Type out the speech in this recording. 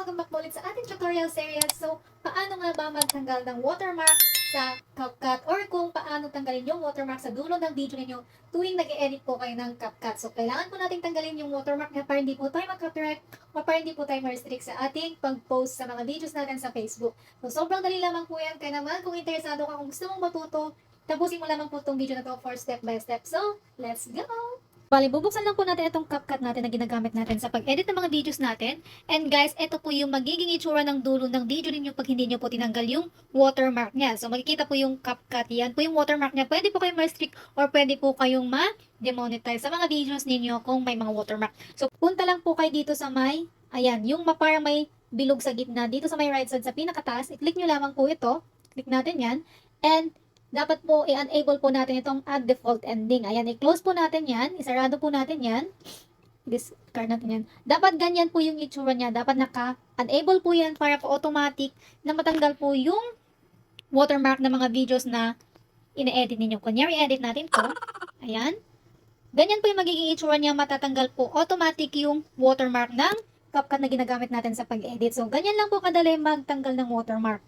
welcome back ulit sa ating tutorial series. So, paano nga ba magtanggal ng watermark sa CapCut or kung paano tanggalin yung watermark sa dulo ng video ninyo tuwing nag-edit po kayo ng CapCut. So, kailangan po nating tanggalin yung watermark na para hindi po tayo mag-copyright o para hindi po tayo ma-restrict sa ating pag-post sa mga videos natin sa Facebook. So, sobrang dali lamang po yan. Kaya naman, kung interesado ka, kung gusto mong matuto, tapusin mo lamang po itong video na to for step by step. So, let's go! Bali, bubuksan lang po natin itong CapCut natin na ginagamit natin sa pag-edit ng mga videos natin. And guys, ito po yung magiging itsura ng dulo ng video ninyo pag hindi nyo po tinanggal yung watermark niya. So, makikita po yung CapCut. Yan po yung watermark niya. Pwede po kayong ma-restrict or pwede po kayong ma-demonetize sa mga videos ninyo kung may mga watermark. So, punta lang po kayo dito sa may, ayan, yung parang may bilog sa gitna. Dito sa may right side sa pinakataas, i-click nyo lamang po ito. Click natin yan. And dapat po i-enable po natin itong add default ending. Ayan, i-close po natin yan. Isarado po natin yan. Discard natin yan. Dapat ganyan po yung itsura niya. Dapat naka-enable po yan para po automatic na matanggal po yung watermark ng mga videos na ine-edit ninyo. Kunyari, edit natin po. Ayan. Ganyan po yung magiging itsura niya. Matatanggal po automatic yung watermark ng CapCut na ginagamit natin sa pag-edit. So, ganyan lang po kadali magtanggal ng watermark.